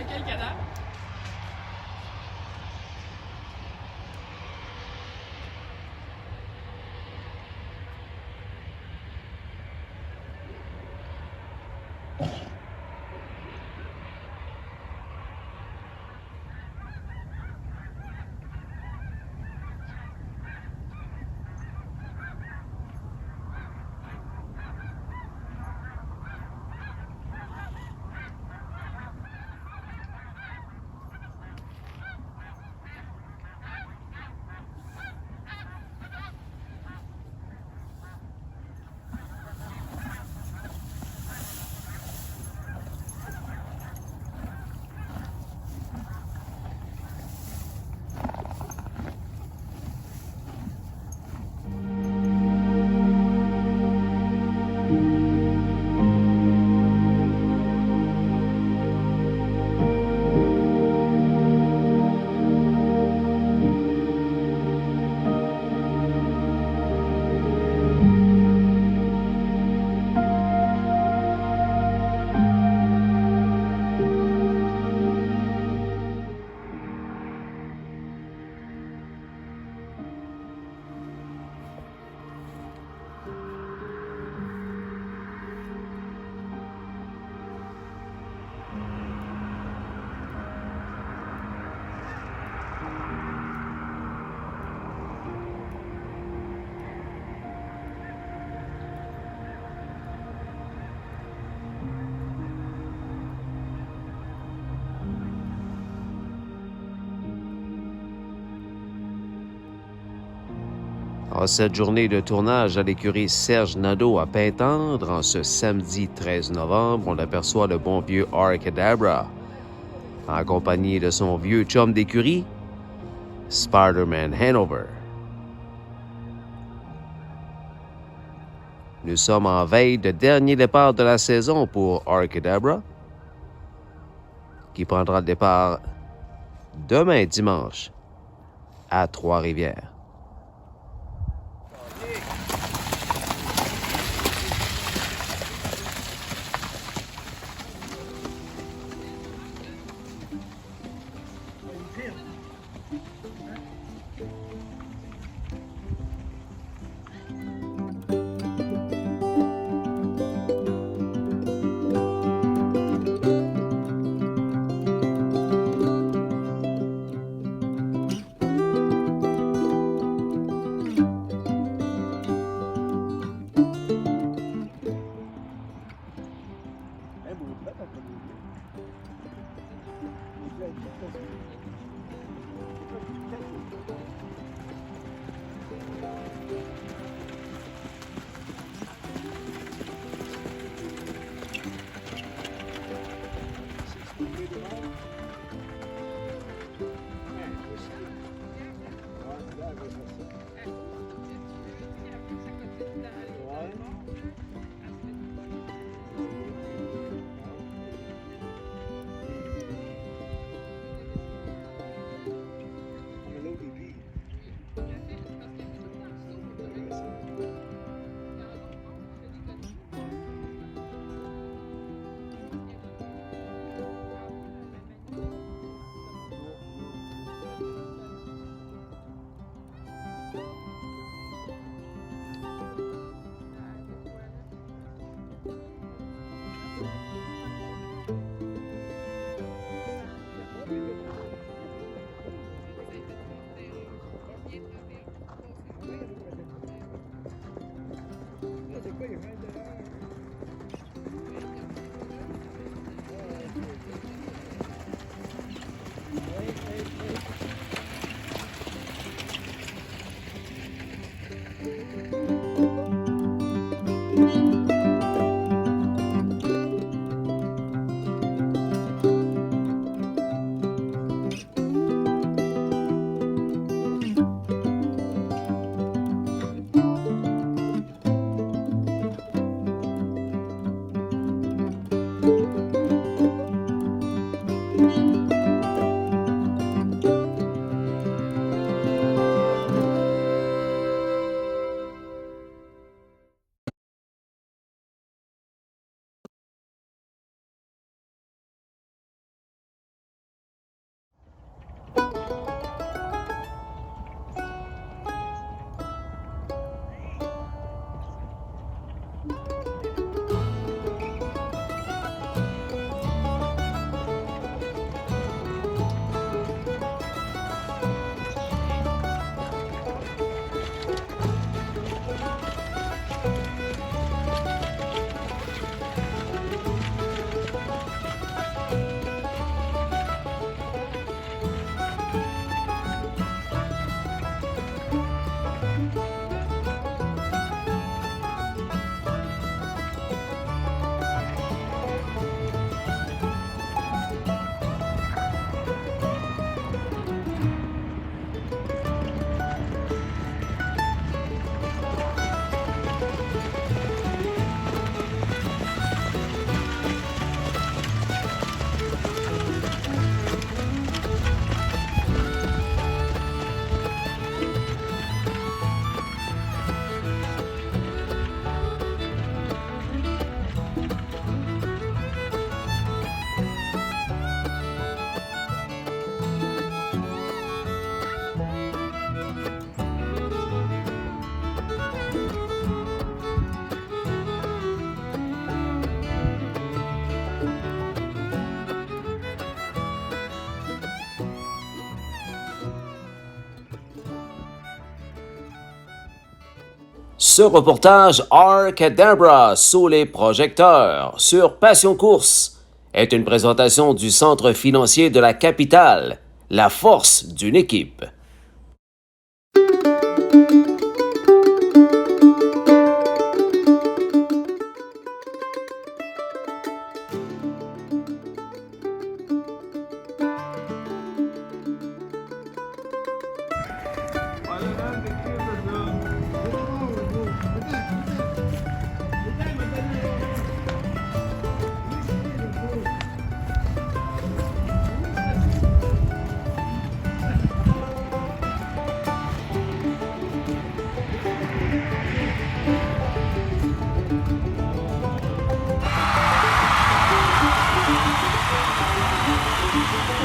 quel cadavre? En cette journée de tournage à l'écurie Serge Nadeau à Pintendre, en ce samedi 13 novembre, on aperçoit le bon vieux Arcadabra, en compagnie de son vieux chum d'écurie, Spider-Man Hanover. Nous sommes en veille de dernier départ de la saison pour Arcadabra, qui prendra le départ demain dimanche à Trois-Rivières. Ce reportage Arcadabra sous les projecteurs sur Passion Course est une présentation du centre financier de la capitale, la force d'une équipe.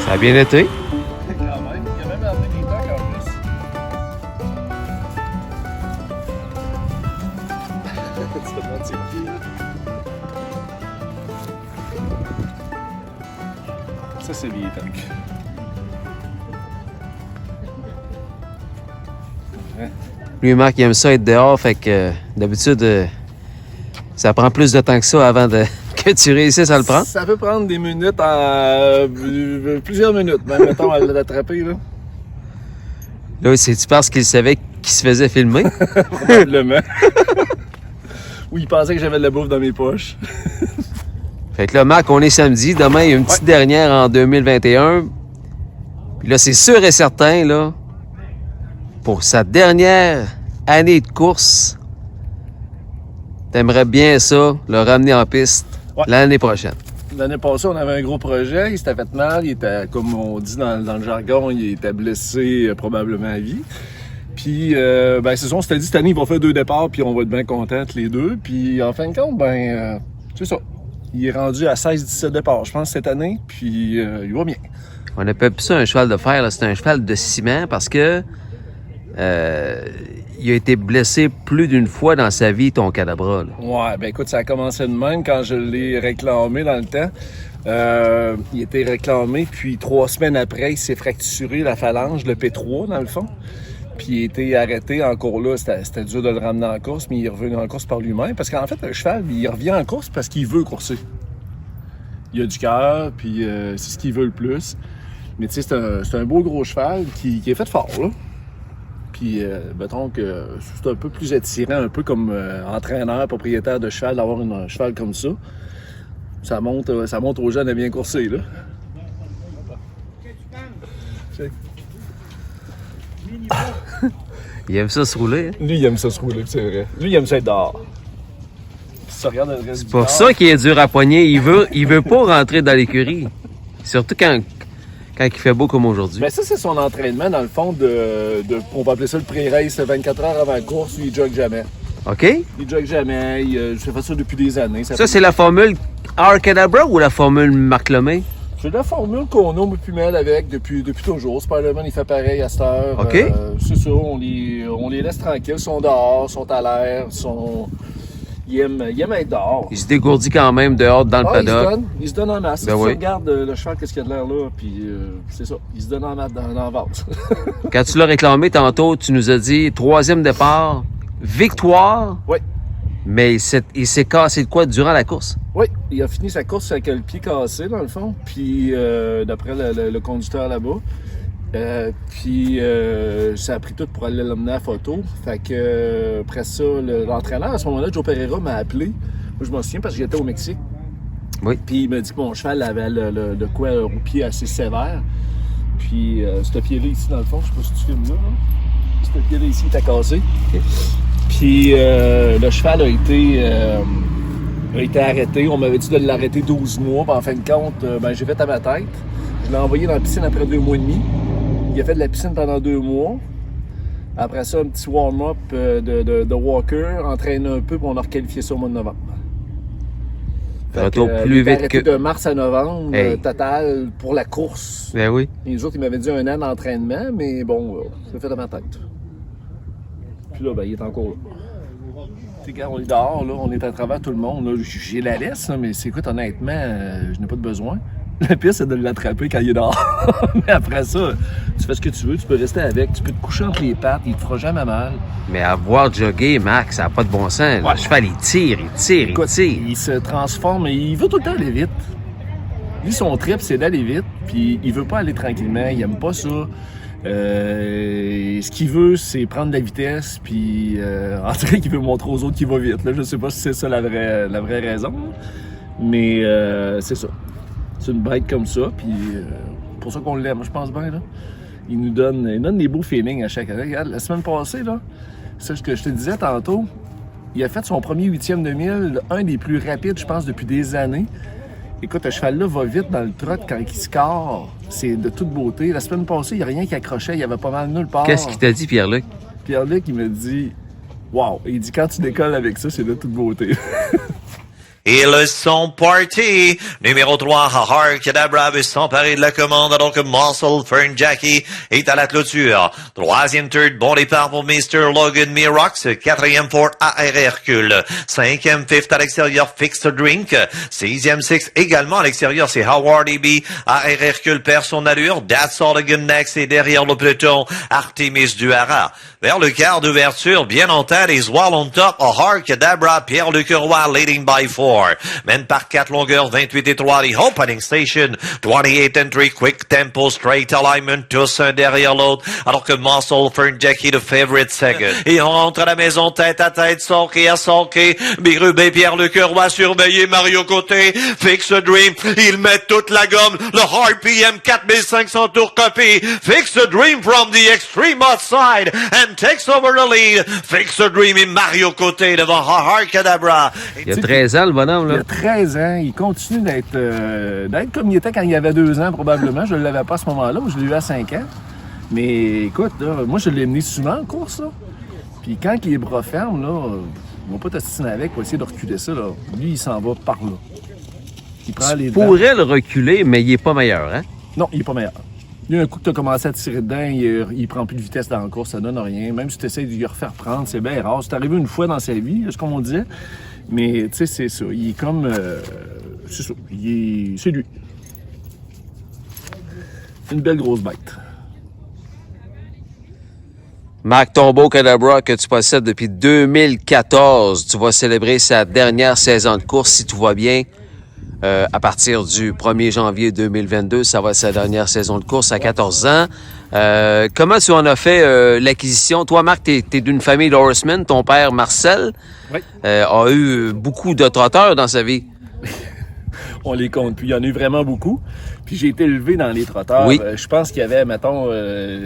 Ça a bien été. Quand même, il a même amené des tocs en plus. C'est pas moitié. Ça, c'est bien tocs. Lui, Marc, il aime ça être dehors, fait que d'habitude, ça prend plus de temps que ça avant que tu réussisses à le prendre. Ça peut prendre des minutes, plusieurs minutes, même, mettons, à le rattraper, là. Là, c'est-tu parce qu'il savait qu'il se faisait filmer? Probablement. Ou il pensait que j'avais de la bouffe dans mes poches. Fait que là, Marc, on est samedi. Demain, il y a une petite dernière en 2021. Puis là, c'est sûr et certain, là, pour sa dernière année de course, t'aimerais bien ça, le ramener en piste l'année prochaine. L'année passée, on avait un gros projet. Il s'était fait mal. Il était, comme on dit dans le jargon, il était blessé probablement à vie. Puis, c'est ça, on s'était dit, cette année, il va faire 2 départs, puis on va être bien contents, les deux. Puis, en fin de compte, c'est ça. Il est rendu à 16-17 départs, je pense, cette année. Puis, il va bien. On appelle plus ça un cheval de fer, là. C'est un cheval de ciment parce que il a été blessé plus d'une fois dans sa vie, ton Cadabra, là. Ouais, écoute, ça a commencé de même quand je l'ai réclamé dans le temps. Il était réclamé, puis 3 semaines après, il s'est fracturé la phalange, le P3, dans le fond. Puis il a été arrêté encore là. C'était dur de le ramener en course, mais il est revenu en course par lui-même. Parce qu'en fait, le cheval, il revient en course parce qu'il veut courser. Il a du cœur, puis c'est ce qu'il veut le plus. Mais tu sais, c'est un beau gros cheval qui est fait fort, là. Puis, mettons que c'est un peu plus attirant, un peu comme entraîneur, propriétaire de cheval, d'avoir un cheval comme ça. Ça montre aux jeunes à bien courser, là. Il aime ça se rouler, hein? Lui, il aime ça se rouler, c'est vrai. Lui, il aime ça être dehors. Si tu regardes le reste C'est pour ça qu'il est dur à poigner. Il veut pas rentrer dans l'écurie. Surtout quand il fait beau comme aujourd'hui. Mais ça, c'est son entraînement, dans le fond, on va appeler ça le pré-race, 24 heures avant la course, lui, il jogue jamais. OK? Il jogue jamais, il fait ça depuis des années. Ça, c'est la formule Arcadabra ou la formule Marc Lemay? C'est la formule qu'on a, puis Mel, avec depuis toujours. Spider-Man, il fait pareil à cette heure. OK. C'est ça, on les laisse tranquilles, ils sont dehors, sont à l'air, ils aiment être dehors. Il se dégourdit quand même dehors dans le paddock. Il se donne en masse. Ben Si oui. tu regardes le cheval, qu'est-ce qu'il y a de l'air là, puis c'est ça, il se donne en masse dans la vase. Quand tu l'as réclamé tantôt, tu nous as dit 3e départ, victoire. Oui. Mais il s'est cassé de quoi durant la course? Oui, il a fini sa course avec le pied cassé, dans le fond, puis d'après le conducteur là-bas. Ça a pris tout pour aller l'emmener à la photo. Fait que, après ça, l'entraîneur, à ce moment-là, Joe Pereira m'a appelé. Moi, je m'en souviens parce que j'étais au Mexique. Oui. Puis il m'a dit que mon cheval avait le quoi au pied assez sévère. Puis ce pied-là ici, dans le fond, je sais pas si tu filmes là. Ce pied-là ici était cassé. Okay. Puis le cheval a été arrêté. On m'avait dit de l'arrêter 12 mois. Puis en fin de compte, j'ai fait à ma tête. Je l'ai envoyé dans la piscine après 2 mois et demi. Il a fait de la piscine pendant 2 mois. Après ça, un petit warm-up de walker, entraîné un peu, puis on a requalifié ça au mois de novembre. Retour plus vite que... de mars à novembre, Hey. Total, pour la course. Ben oui. Et les autres, ils m'avaient dit 1 an d'entraînement, mais bon, c'est fait à ma tête. Puis là, il est encore là. Tu sais, quand on est dehors, là, on est à travers tout le monde. Là, j'ai la laisse, là, mais c'est écoute, honnêtement, je n'ai pas de besoin. Le pire, c'est de l'attraper quand il est dehors. Mais après ça, tu fais ce que tu veux, tu peux rester avec, tu peux te coucher entre les pattes, il te fera jamais mal. Mais à voir jogger, Marc, ça n'a pas de bon sens. Ouais. Le cheval, il tire. Écoute, il se transforme et il veut tout le temps aller vite. Lui, son trip, c'est d'aller vite, puis il veut pas aller tranquillement, il aime pas ça. Ce qu'il veut, c'est prendre de la vitesse, puis en tout cas, qu'il veut montrer aux autres qu'il va vite. Là, je sais pas si c'est ça la vraie raison, mais c'est ça. C'est une bête comme ça, puis pour ça qu'on l'aime, je pense bien. Là. Il donne des beaux feelings à chaque année. Regarde, la semaine passée, là, c'est ce que je te disais tantôt, il a fait son premier 8e de 1000, un des plus rapides, je pense, depuis des années. Écoute, ce cheval-là va vite dans le trot quand il score. C'est de toute beauté. La semaine passée, il n'y a rien qui accrochait. Il y avait pas mal nulle part. Qu'est-ce qu'il t'a dit, Pierre-Luc? Pierre-Luc, il me dit « Wow! » Il dit « Quand tu décolles avec ça, c'est de toute beauté. » Ils sont partis. Numéro 3, Hard Cadabra veut s'emparer de la commande alors que Muscle Fern Jackie est à la clôture. Troisième third, bon départ pour Mr. Logan Mirox. Quatrième Fort AR Hercule. Cinquième fifth à l'extérieur, Fixed Drink. Sixième six également à l'extérieur, c'est Howard E.B. AR Hercule perd son allure. That's All Again Next et derrière le peloton, Artemis Duhara. Vers le quart d'ouverture, bien en tête, is Wall on top, Hard Cadabra, Pierre-Luc Roy leading by 4. Mène par 4 longueurs, 28 et 3, the opening station, 28 and 3, quick tempo, straight alignment, tous un derrière l'autre, alors que Muscle Fern Jackie, the favorite second. Et on rentre à la maison tête à tête, Sorky à Sorky, Birubé, Pierre-Luc Roy, surveillé, Mario Côté, Fix a Dream, il met toute la gomme, le RPM 4500 tours copie, Fix a Dream from the extreme outside, and takes over the lead, Fix a Dream et Mario Côté devant Hard Cadabra. Il y a 13 ans, le bonhomme, là. Il a 13 ans, il continue d'être comme il était quand il avait 2 ans, probablement. Je ne l'avais pas à ce moment-là, je l'ai eu à 5 ans. Mais écoute, là, moi, je l'ai mené souvent en course, là. Puis quand il est bras ferme, là, on va pas t'ostiner avec pour essayer de reculer ça, là. Lui, il s'en va par là. Il prend les dents. Pourrait le reculer, mais il est pas meilleur, hein? Non, il est pas meilleur. Lui, un coup que tu as commencé à tirer dedans, il prend plus de vitesse dans la course, ça donne rien. Même si tu essaies de lui refaire prendre, c'est bien rare. C'est arrivé une fois dans sa vie, c'est comme on disait. Mais tu sais, c'est ça. Il est comme. C'est ça. C'est lui. C'est une belle grosse bête. Marc Tombeau Cadabra, que tu possèdes depuis 2014, tu vas célébrer sa dernière saison de course, si tout va bien. À partir du 1er janvier 2022, ça va être sa dernière saison de course à 14 ans. Comment tu en as fait l'acquisition? Toi, Marc, t'es d'une famille d'horsemen. Ton père, Marcel, Oui. a eu beaucoup de trotteurs dans sa vie. On les compte. Puis il y en a eu vraiment beaucoup. Puis j'ai été élevé dans les trotteurs. Oui. Je pense qu'il y avait, mettons,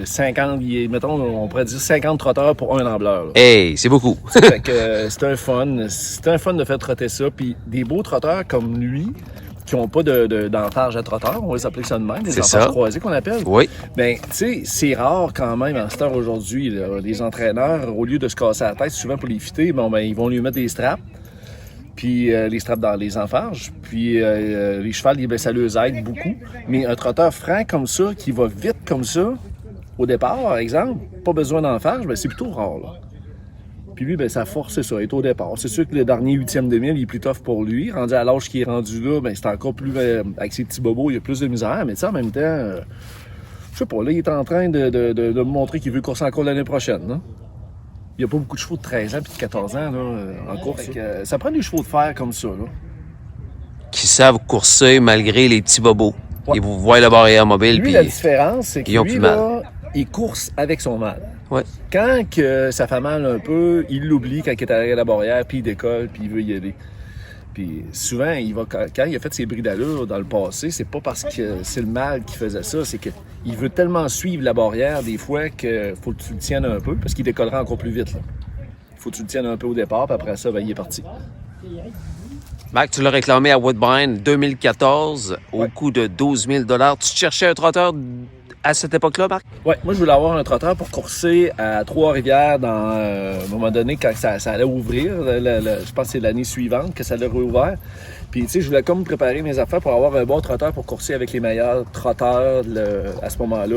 50, mettons, on pourrait dire 50 trotteurs pour un ambleur. Hey, c'est beaucoup. Fait que c'était un fun. C'était un fun de faire trotter ça. Puis des beaux trotteurs comme lui, qui n'ont pas d'enfarge à trotteur, on va les appeler ça de même, des C'est enfarges ça. croisés qu'on appelle. Oui. Ben, tu sais, c'est rare quand même en ce temps aujourd'hui. Là, les entraîneurs, au lieu de se casser la tête souvent pour les fitter, bon, ben, ils vont lui mettre des straps. Puis les straps dans les enfarges. Puis les chevals, ben, ça les aide beaucoup. Mais un trotteur franc comme ça, qui va vite comme ça, au départ, par exemple, pas besoin d'enfarge, ben, c'est plutôt rare. Là. Puis lui, ben, sa force, c'est ça, est au départ. C'est sûr que le dernier 8e de 1000, il est plus tough pour lui. Rendu à l'âge qu'il est rendu là, ben, c'est encore plus... avec ses petits bobos, il y a plus de misère. Mais tu sais, en même temps, je sais pas, là, il est en train de me montrer qu'il veut courser encore l'année prochaine. Hein? Il n'y a pas beaucoup de chevaux de 13 ans et de 14 ans là, en course. Ça prend des chevaux de fer comme ça. Là. Qui savent courser malgré les petits bobos. Ouais. Ils vous voient le barrière mobile. Lui, Puis la différence, c'est que ils ont lui, plus mal. là, il course avec son mal. Ouais. Quand que ça fait mal un peu, il l'oublie quand il est à la barrière, puis il décolle, puis il veut y aller. Puis souvent, quand il a fait ses bris d'allure dans le passé, c'est pas parce que c'est le mal qui faisait ça, c'est qu'il veut tellement suivre la barrière des fois qu'il faut que tu le tiennes un peu, parce qu'il décollera encore plus vite. Il faut que tu le tiennes un peu au départ, puis après ça, ben, il est parti. Marc, tu l'as réclamé à Woodbine 2014 au coût de 12 000 $. Tu cherchais un trotteur à cette époque-là, Marc? Oui, moi je voulais avoir un trotteur pour courser à Trois-Rivières dans un moment donné quand ça allait ouvrir. Je pense que c'est l'année suivante que ça allait rouvert. Puis tu sais, je voulais comme préparer mes affaires pour avoir un bon trotteur pour courser avec les meilleurs trotteurs à ce moment-là.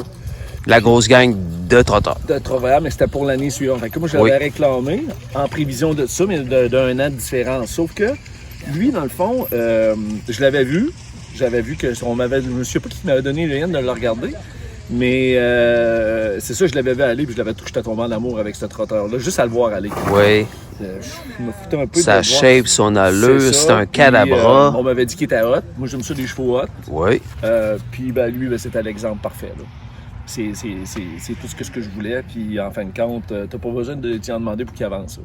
La grosse gang de trotteurs. De Trois-Rivières, mais c'était pour l'année suivante. Fait que moi je l'avais réclamé en prévision de ça, mais d'un an de différence. Sauf que lui, dans le fond, je l'avais vu. J'avais vu que je ne sais pas qui m'avait donné le lien de le regarder. Mais c'est ça, je l'avais vu aller, puis je l'avais touché à tomber en amour avec ce trotteur-là, juste à le voir aller. Oui. Je me foutais un peu Sa de le voir. shape, son allure, c'est un Puis, cadabra. on m'avait dit qu'il était hot. Moi, j'aime ça des chevaux hot. Oui. Puis ben, lui, ben, c'était l'exemple parfait. Là. C'est tout ce que je voulais. Puis en fin de compte, t'as pas besoin de t'y en demander pour qu'il avance. Là.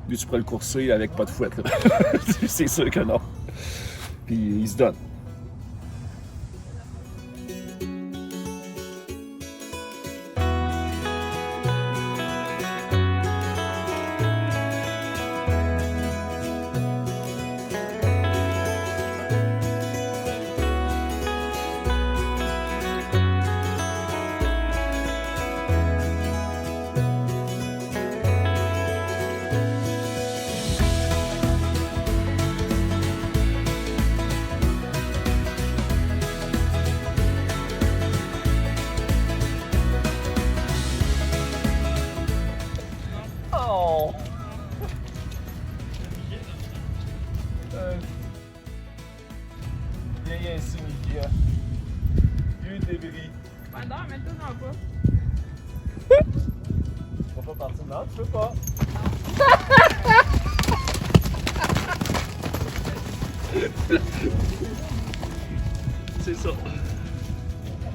Lui, tu pourrais le courser avec pas de fouette. Là. C'est sûr que non. Puis il se donne. Viens ici, Mika. Vieux débris. Pendant, mets-toi dans le pas. Tu peux pas partir. Non, tu peux pas. C'est ça.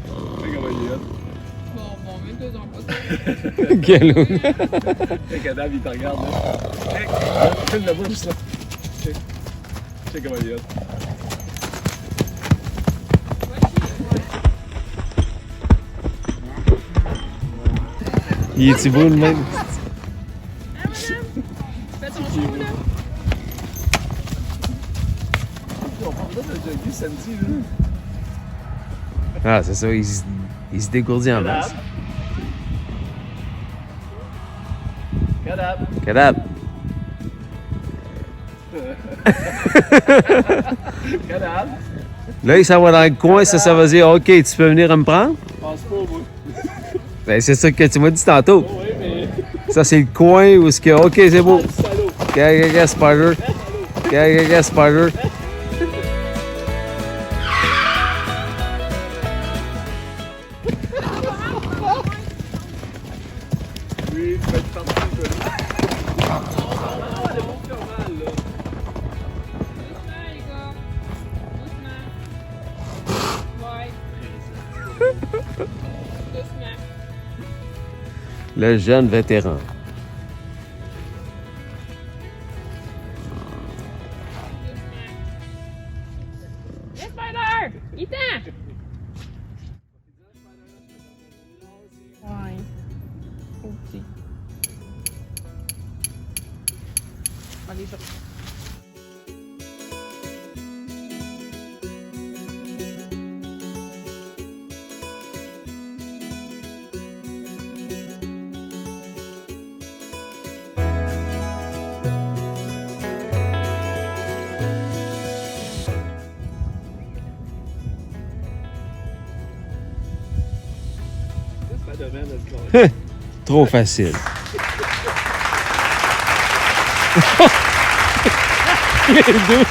Regarde comment il est hot. Bon, mets-toi dans le pas. Quel Le cadavre, il te regarde. Là. Hey, filme là-bas, juste là. Check comment il est hot. Il est-tu beau, le même? Ah, madame! Fais ton show, là. On parle de jogger samedi, là. Ah, c'est ça, il se dégourdit en masse. Cadavre. Cadab. Cadavre. Là, il s'en va dans le coin, ça veut dire, OK, tu peux venir me prendre? Pense pas, moi. Ben, c'est ça que tu m'as dit tantôt. Oui, mais. Ça, c'est le coin où ce que, OK, c'est beau. Salaud. Gaga, spider. Gaga, spider. Oui, tu vas être parti, là. Ah, elle est montée mal, là. Doucement, les gars. Doucement. Ouais. Doucement. Le jeune vétéran. Yes, Spider! Ethan! Ouais. Ok. Allez, je Spider-Man, let's go. Trop facile. Les deux.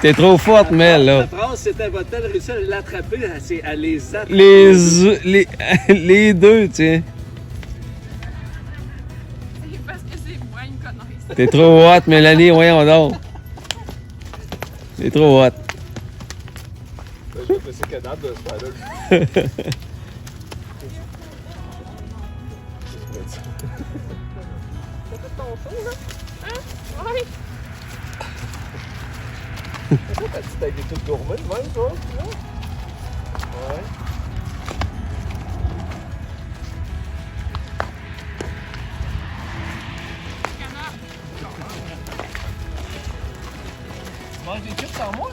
T'es trop forte, Mel, là. La phrase, c'était va-t-elle réussir à l'attraper, à les attraper? Les deux, tiens. C'est parce que c'est moi, ils me connaissent. T'es trop hot, Mélanie, voyons donc. T'es trop hot. Je vais te laisser cadavre de Spider. T'as fait ton show, là? Hein? Ouais. Ta petite tête est toute gourmande, même, toi? Ouais. Canard. Tu manges des chips sans moi?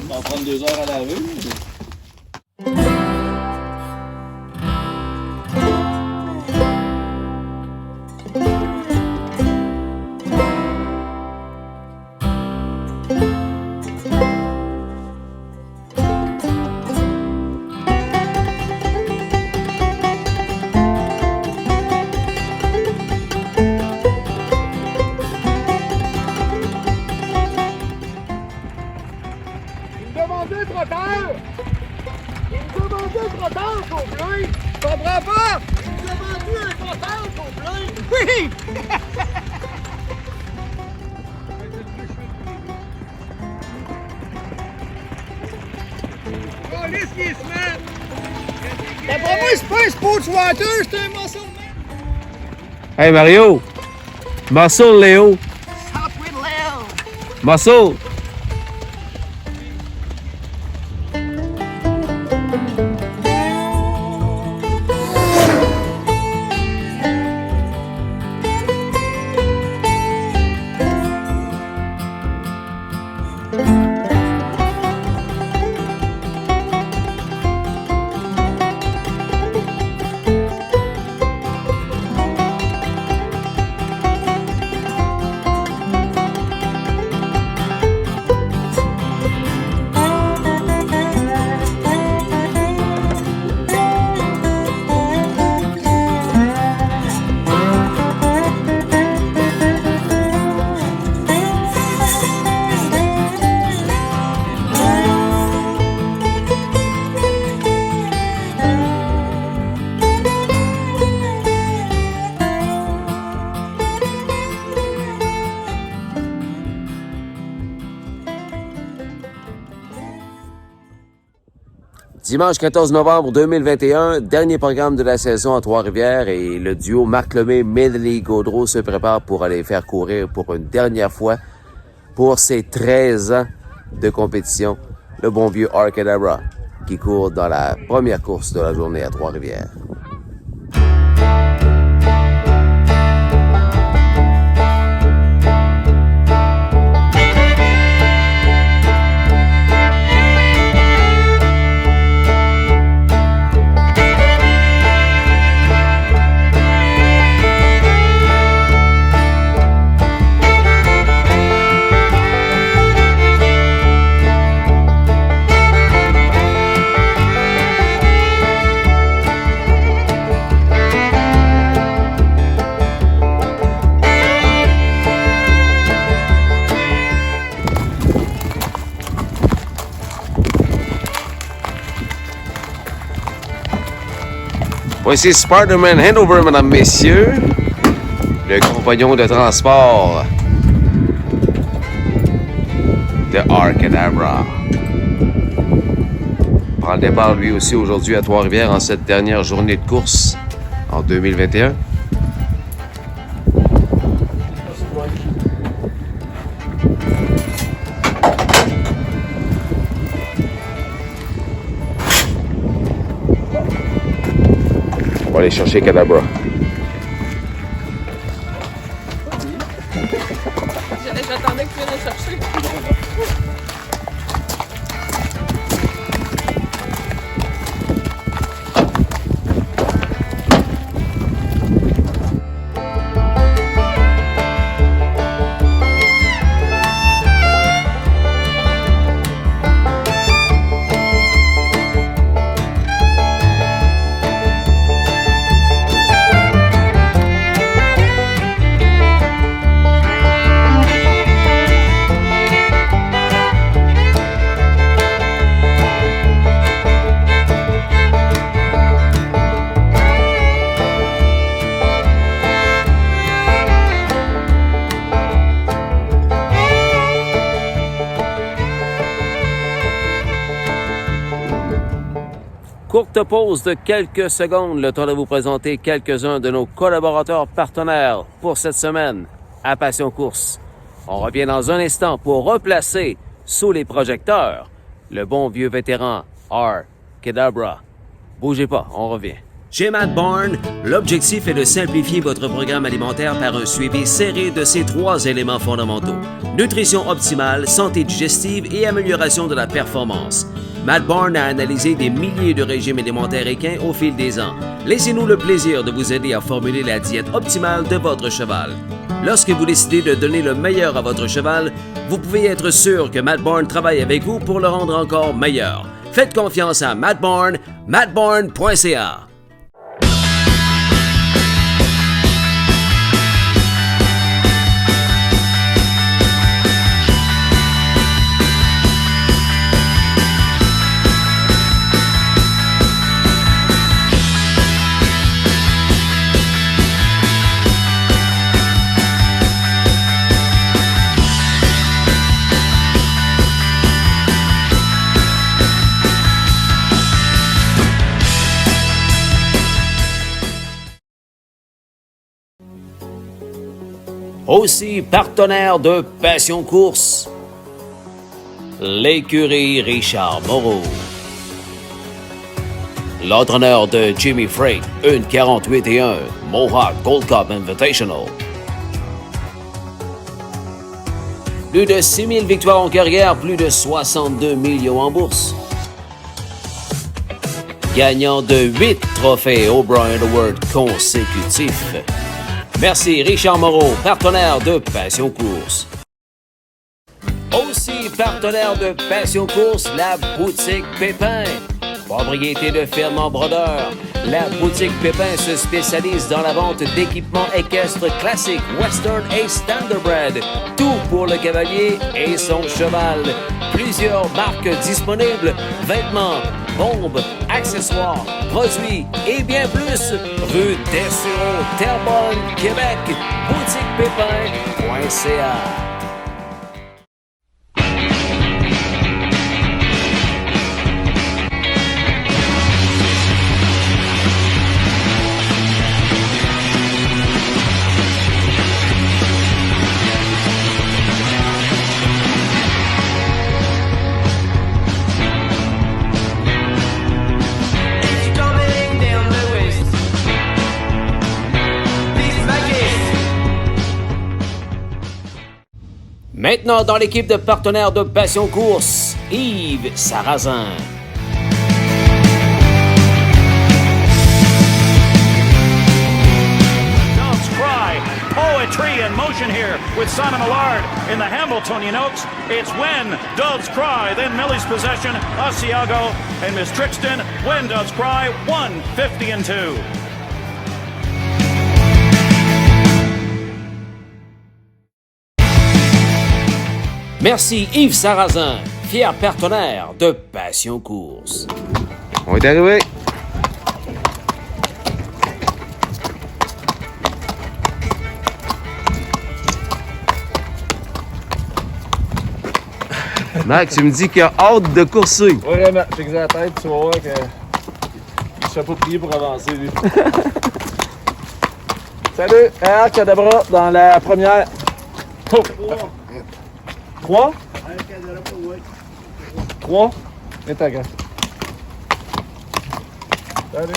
On va prendre 2 heures à laver. Il nous a vendu un trotteur complet! Je comprends pas! Il nous a vendu un trotteur complet! Oui! Qu'est-ce qu'il se met? D'après moi, c'est pas un sportswater, c'est un muscle man! Hey Mario! Muscle Léo! Stop with Leo! Muscle! Dimanche 14 novembre 2021, dernier programme de la saison à Trois-Rivières et le duo Marc Lemay, Mélanie Gaudreau se prépare pour aller faire courir pour une dernière fois pour ses 13 ans de compétition, le bon vieux Arcadabra qui court dans la première course de la journée à Trois-Rivières. Voici Spider-Man Hanover, mesdames, messieurs, le compagnon de transport de Arcadabra. Prend le départ lui aussi aujourd'hui à Trois-Rivières en cette dernière journée de course en 2021. On va aller chercher Cadabra. J'attendais que tu viennes le chercher. Courte pause de quelques secondes, le temps de vous présenter quelques-uns de nos collaborateurs partenaires pour cette semaine à Passion Course. On revient dans un instant pour replacer sous les projecteurs le bon vieux vétéran Arcadabra. Bougez pas, on revient. Chez Matt Barnes, l'objectif est de simplifier votre programme alimentaire par un suivi serré de ces 3 éléments fondamentaux. Nutrition optimale, santé digestive et amélioration de la performance. Matt Barnes a analysé des milliers de régimes alimentaires équins au fil des ans. Laissez-nous le plaisir de vous aider à formuler la diète optimale de votre cheval. Lorsque vous décidez de donner le meilleur à votre cheval, vous pouvez être sûr que Matt Barnes travaille avec vous pour le rendre encore meilleur. Faites confiance à Matt Barnes, mattbarnes.ca. Aussi partenaire de Passion Course, l'écurie Richard Moreau. L'entraîneur de Jimmy Freight, une 48-1, Mohawk Gold Cup Invitational. Plus de 6000 victoires en carrière, plus de 62 millions en bourse. Gagnant de 8 trophées O'Brien Award consécutifs. Merci Richard Moreau, partenaire de Passion Course. Aussi partenaire de Passion Course, la boutique Pépin. Propriété de ferme en brodeur, la boutique Pépin se spécialise dans la vente d'équipements équestres classiques, western et standardbred. Tout pour le cavalier et son cheval. Plusieurs marques disponibles, vêtements, bombes, accessoires, produits et bien plus. Rue Dessureau, Terrebonne, Québec. boutiquepépin.ca. Maintenant, dans l'équipe de partenaires de Passion Course, Yves Sarrazin. Doves Cry, poetry in motion here with Simon Allard in the Hamiltonian Oaks. It's When Doves Cry, then Millie's Possession, Asiago, and Miss Trixton. When Doves Cry, 150-2. Merci Yves Sarrazin, fier partenaire de Passion Course. On est arrivé. Max, tu me dis qu'il a hâte de courser. Ouais, vraiment, j'ai la tête, tu vas voir que. Je sais pas prier pour avancer, lui. Salut, Cadabra dans la première. Oh. 3? 3? Et ta gueule. Salut.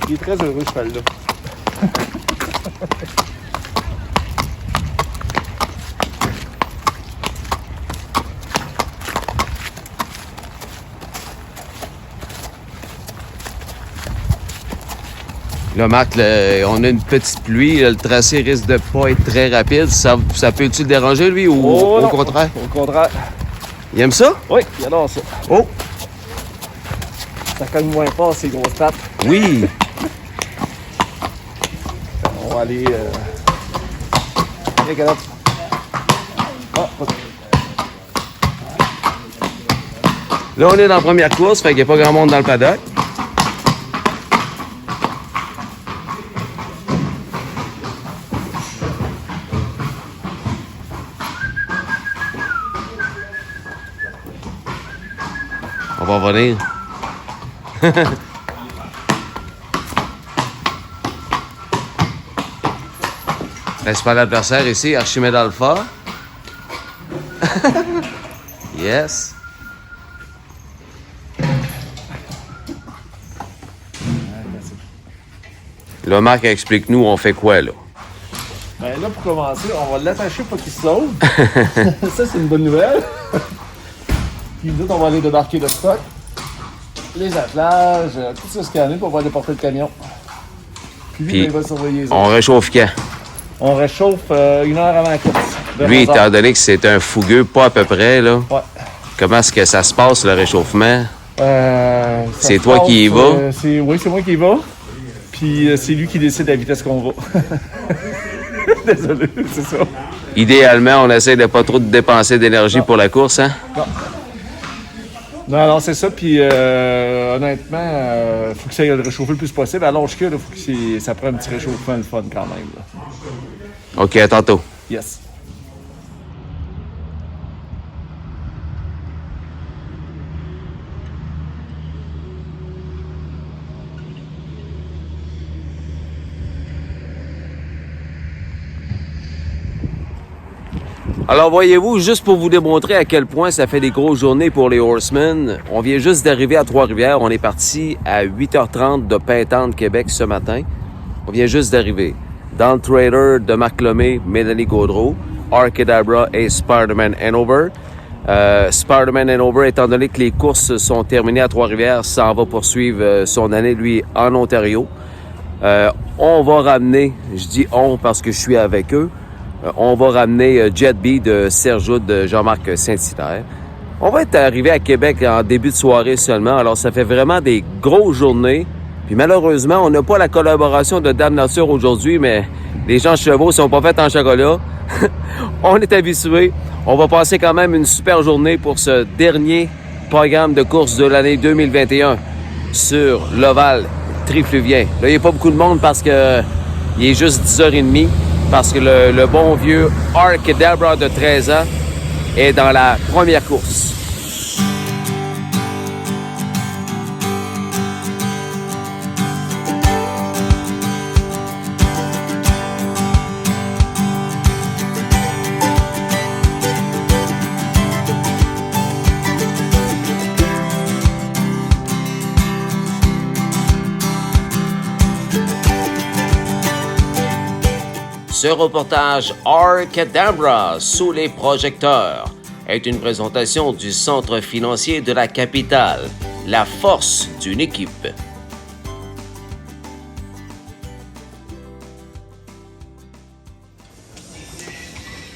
Il est très heureux, ce cheval-là. Là, Marc, on a une petite pluie. Le tracé risque de pas être très rapide. Ça peut-tu le déranger, lui, ou Oh, au non. contraire? Au contraire. Il aime ça? Oui, il adore ça. Oh! Ça cogne moins fort, ces grosses pattes. Oui! On va aller. Viens, Caleb. Ah, pas de- Là, on est dans la première course, fait qu'il n'y a pas grand monde dans le paddock. On va venir. Principal adversaire ici, Archimède Alpha. Yes. Là, Marc, explique-nous, on fait quoi, là? Ben là, pour commencer, on va l'attacher pour qu'il se sauve. Ça, c'est une bonne nouvelle. Puis nous autres, on va aller débarquer le stock, les attelages, tout ça scanner pour pouvoir déporter le camion. Puis lui, Puis, il va surveiller les On autres. réchauffe quand? On réchauffe 1 heure avant la course. vers Lui, 11 heures. étant donné que c'est un fougueux, pas à peu près, là, Ouais. comment est-ce que ça se passe, le réchauffement? Ça C'est se toi passe, qui y vas? Oui, c'est moi qui y va. Puis c'est lui qui décide la vitesse qu'on va. Désolé, c'est ça. Idéalement, on essaie de pas trop dépenser d'énergie pour la course, hein? Non, c'est ça. Puis honnêtement, faut que ça aille le réchauffer le plus possible. À l'âge que, il faut que ça prenne un petit réchauffement le fun quand même. Là. OK, à tantôt. Yes. Alors, voyez-vous, juste pour vous démontrer à quel point ça fait des grosses journées pour les Horsemen, on vient juste d'arriver à Trois-Rivières. On est parti à 8h30 de Pintendre, Québec, ce matin. On vient juste d'arriver. Dans le trailer de Marc Lemay, Mélanie Gaudreau, Arcadabra et Spider-Man Hanover. Spider-Man Hanover, étant donné que les courses sont terminées à Trois-Rivières, s'en va poursuivre son année, lui, en Ontario. On va ramener, je dis on parce que je suis avec eux, on va ramener Jet B de Serge Hood de Jean-Marc Saint-Hilaire. On va être arrivé à Québec en début de soirée seulement, alors ça fait vraiment des grosses journées. Puis malheureusement, on n'a pas la collaboration de Dame Nature aujourd'hui, mais les gens chevaux sont pas faits en chocolat. On est habitués. On va passer quand même une super journée pour ce dernier programme de course de l'année 2021 sur l'Oval Trifluvien. Là, il n'y a pas beaucoup de monde parce que il est juste 10h30, parce que le bon vieux Arcadabra de 13 ans est dans la première course. Ce reportage Arcadabra sous les projecteurs est une présentation du centre financier de la capitale, la force d'une équipe.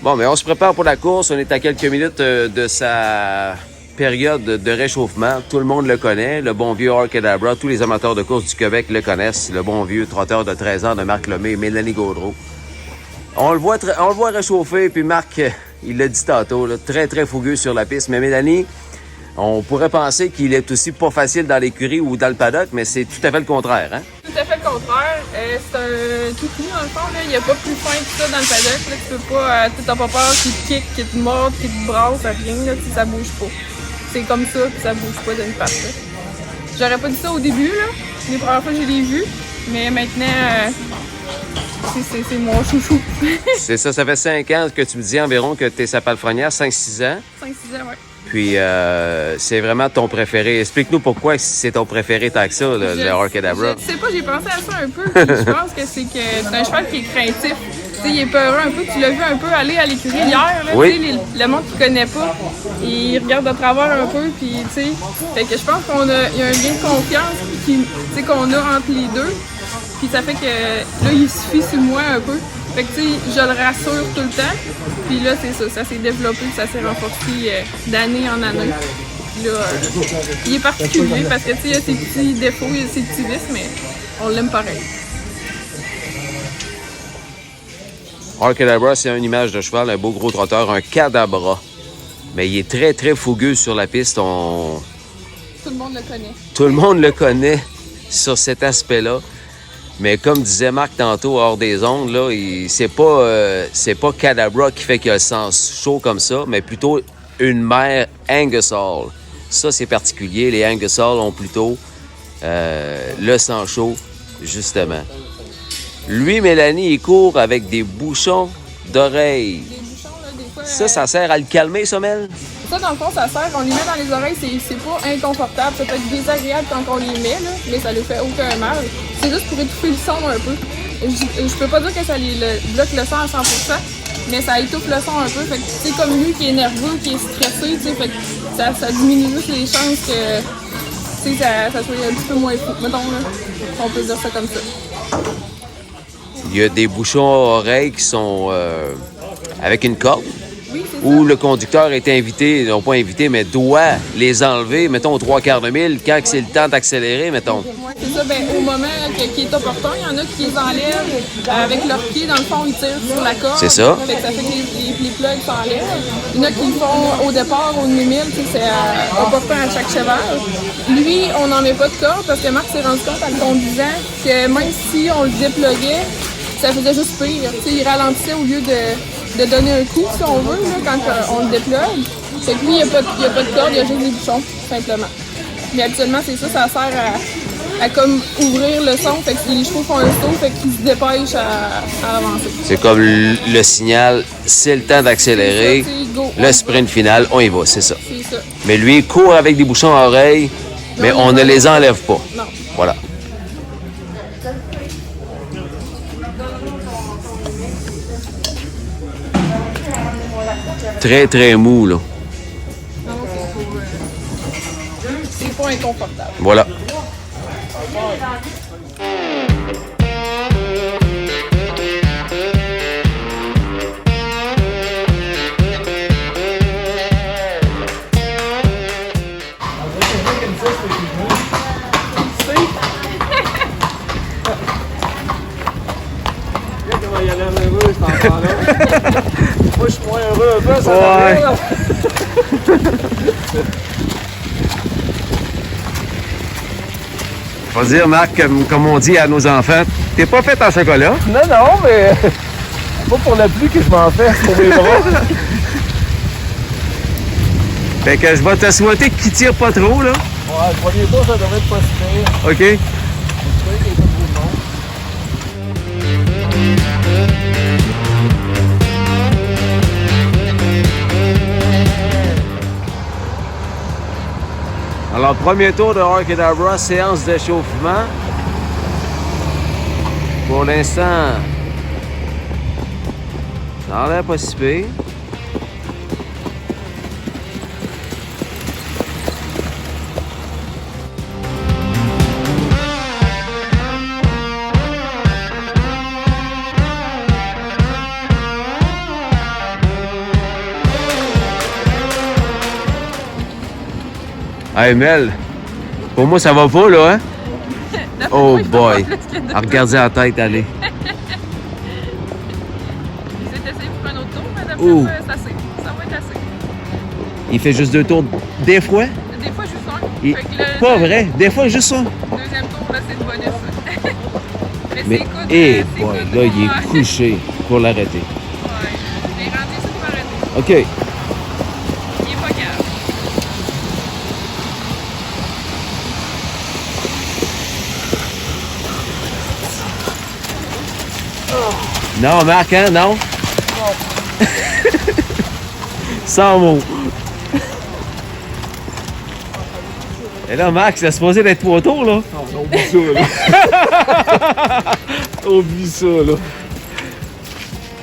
Bon, mais on se prépare pour la course. On est à quelques minutes de sa période de réchauffement. Tout le monde le connaît, le bon vieux Arcadabra. Tous les amateurs de course du Québec le connaissent. Le bon vieux trotteur de 13 ans de Marc Lemay et Mélanie Gaudreau. On le voit réchauffer, puis Marc, il l'a dit tantôt, là, très, très fougueux sur la piste. Mais Mélanie, on pourrait penser qu'il est aussi pas facile dans l'écurie ou dans le paddock, mais c'est tout à fait le contraire, hein? Tout à fait le contraire. C'est un tout cru, dans le fond. Il n'y a pas plus fin que ça dans le paddock. Là. Tu peux pas, t'as pas peur qu'il te kick, qu'il te morde, qu'il te brasse, rien. Là, ça bouge pas. C'est comme ça, puis ça bouge pas d'une part. J'aurais pas dit ça au début, là. Les premières fois que je l'ai vu. Mais maintenant... C'est mon chouchou. C'est ça, ça fait 5 ans que tu me dis environ que tu es sa palefrenière, 5-6 ans. 5-6 ans, oui. Puis c'est vraiment ton préféré. Explique-nous pourquoi c'est ton préféré tant que ça, le Arcadabra. Je sais pas, j'ai pensé à ça un peu, puis je pense que c'est un cheval qui est craintif. Tu sais, il est peureux un peu, tu l'as vu un peu aller à l'écurie hier, là, oui. Tu sais, le monde qui connaît pas, il regarde de travers un peu, puis tu sais, fait que je pense qu'il y a un lien de confiance qu'on a entre les deux. Puis ça fait que là, il suffit sur moi un peu. Fait que tu sais, je le rassure tout le temps. Puis là, c'est ça, ça s'est développé, ça s'est renforcé d'année en année. Puis là, il est particulier parce que tu sais, il a ses petits défauts, il a ses petits vices, mais on l'aime pareil. Arcadabra, c'est une image de cheval, un beau gros trotteur, un cadabra. Mais il est très, très fougueux sur la piste. Tout le monde le connaît. Tout le monde le connaît sur cet aspect-là. Mais comme disait Marc tantôt, hors des ondes, là, c'est pas Cadabra qui fait qu'il a le sens chaud comme ça, mais plutôt une mère Angus Hall. Ça, c'est particulier. Les Angus Hall ont plutôt le sang chaud, justement. Lui, Mélanie, il court avec des bouchons d'oreilles. Des bouchons, là, des fois... Ça sert à le calmer, ça, Mel? Ça, dans le fond, ça sert. On les met dans les oreilles, c'est pas inconfortable. Ça peut être désagréable quand on les met, là, mais ça ne fait aucun mal. C'est juste pour étouffer le son un peu. Je peux pas dire que ça bloque le son à 100%, mais ça étouffe le son un peu. Fait que c'est comme lui qui est nerveux, qui est stressé, fait que ça diminue juste les chances que ça soit un petit peu moins fou. Mettons, là, on peut dire ça comme ça. Il y a des bouchons à oreilles qui sont avec une corde. Oui, c'est où ça. le conducteur est invité, non pas invité, mais doit les enlever, mettons, aux 3/4 de mille, quand c'est le temps d'accélérer, mettons. Ouais, c'est ça, au moment qui est opportun, il y en a qui les enlèvent avec leurs pieds, dans le fond, ils tirent sur la corde. C'est ça. Fait que ça fait que les plugs s'enlèvent. Il y en a qui le font au départ, au demi-mille, c'est opportun à chaque cheval. Lui, on n'en met pas de corde parce que Marc s'est rendu compte en le conduisant que même si on le dépluguait, ça faisait juste pire. Il ralentissait au lieu de donner un coup, si on veut, là, quand on le déploie. Fait que lui, il n'y a pas de corde, il y a juste des bouchons, tout simplement. Mais habituellement, c'est ça, ça sert à comme ouvrir le son, fait que les chevaux font un saut, fait qu'ils se dépêchent à avancer. C'est comme le signal, c'est le temps d'accélérer. C'est ça, tu sais, go, Le sprint final, on y va, c'est ça. C'est ça. Mais lui, il court avec des bouchons à oreilles, mais on ne les enlève pas. Non. Voilà. Très, très mou, là. Non, c'est pas inconfortable. Voilà. Moi, je suis moins heureux un peu, ça Ouais. va. Faut dire, Marc, comme on dit à nos enfants, t'es pas fait en chocolat. Non, non, mais c'est pas pour la pluie que je m'en fais, c'est pour mes bras. Fait que je vais te souhaiter qu'il tire pas trop, là. Ouais, le premier tour, ça devrait être pas si pire. OK? Alors, premier tour de Arcadabra, séance d'échauffement. Pour l'instant, ça a l'air pas si pire. Hey Mel, pour moi ça va pas là, hein? Oh boy! Regardez la tête aller. Vous êtes essayé pour un autre tour, madame? Ouh. Ça va être assez. Il fait juste 2 tours des fois? Des fois, juste un. Il- Fait que le Pas vrai, des fois juste un. deuxième tour, là, c'est le bonus. Mais, c'est good, eh c'est boy, good là il pour- est couché pour l'arrêter. Ouais. J'ai rentré ça pour arrêter. OK. Il est pas grave. Non, Marc, hein? Non? Sans mots. Et là, Marc, c'est supposé d'être 3 tours, là. Non, oublie ça, là. Oublie ça, là.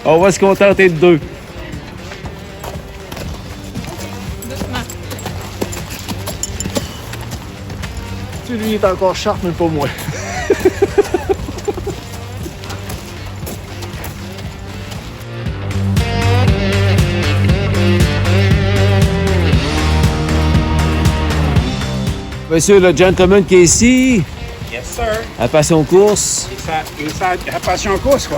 On va se contenter de 2. Doucement. Tu sais, lui, il est encore sharp, mais pas moi. Monsieur le gentleman qui est ici, Yes, sir. à Passion Course. La passion course, quoi.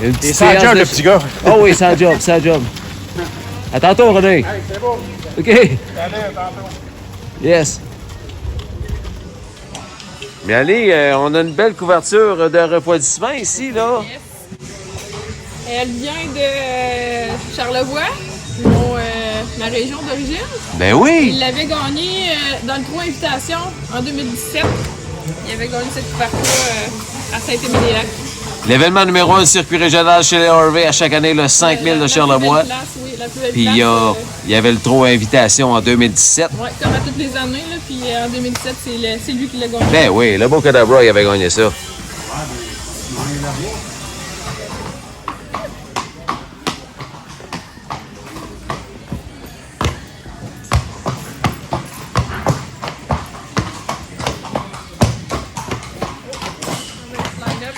Une petite Et sans séance job, de- le petit gars. Oh oui, sans job, sans job. À tantôt, René. Hey, c'est beau. OK. Allez, tantôt. Yes. Mais allez, on a une belle couverture de refroidissement ici, là. Yes. Elle vient de Charlevoix, ma région d'origine. Ben Il oui. l'avait gagné dans le 3 Invitations en 2017. Il avait gagné cette couverture à Saint-Émile-des-Lacs. L'événement numéro 1 du circuit régional chez les Harvey à chaque année, le 5000 de Charlevoix. Oui, la plus belle Puis place, il y avait le trop invitation en 2017. ouais, comme à toutes les années. Là, puis en 2017, c'est lui qui l'a gagné. Ben oui, le beau Cadabra, il avait gagné ça. Line up.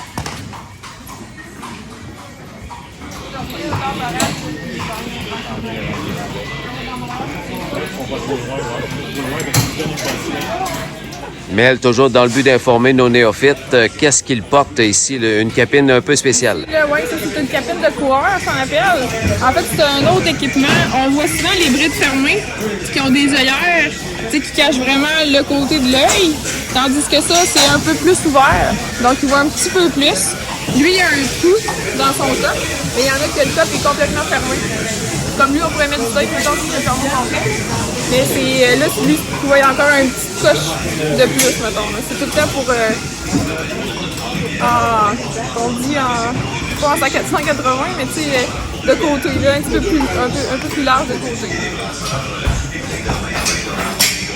Mel, toujours dans le but d'informer nos néophytes, qu'est-ce qu'il porte ici, une capine un peu spéciale. Oui, ça c'est une cabine de coureur, ça s'en appelle. En fait, c'est un autre équipement. On voit souvent les brides fermées qui ont des œillères, tu sais, qui cachent vraiment le côté de l'œil. Tandis que ça, c'est un peu plus ouvert. Donc, il voit un petit peu plus. Lui, il a un trou dans son top, mais il y en a que le top est complètement fermé. Comme lui, on pourrait mettre du tape, mettons, qui est fermé complet. Mais c'est là, lui, tu vois, il y a encore un petit coche de plus, mettons. Là. C'est tout le temps pour. On dit pas en 180, mais tu sais, de côté, là, un peu plus large de côté.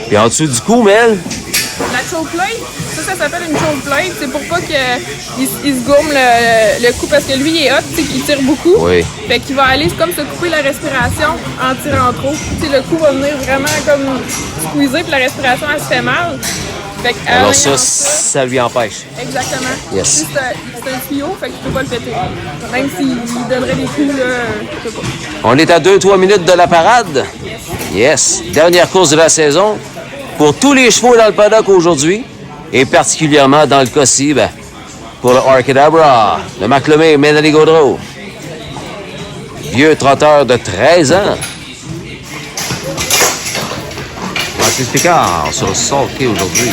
Puis en dessous du cou, Mel? La choke plate, ça s'appelle une choke plate. C'est pour pas qu'il se gourme le cou parce que lui, il est hot, tu sais, qu'il tire beaucoup. Oui. Fait qu'il va aller comme se couper la respiration en tirant trop. Tu sais, le cou va venir vraiment comme squeezer puis la respiration, elle se fait mal. Fait que, Alors ça lui empêche. Exactement. Yes. C'est un tuyau, fait que tu peux pas le péter. Même s'il donnerait des coups, là, je peux pas. On est à 2-3 minutes de la parade. Yes. Dernière course de la saison. Pour tous les chevaux dans le paddock aujourd'hui, et particulièrement dans le cas-ci, pour le Arcadabra, le McLemay Mélanie Gaudreau. Vieux trotteur de 13 ans. Francis Picard sur le sulky aujourd'hui.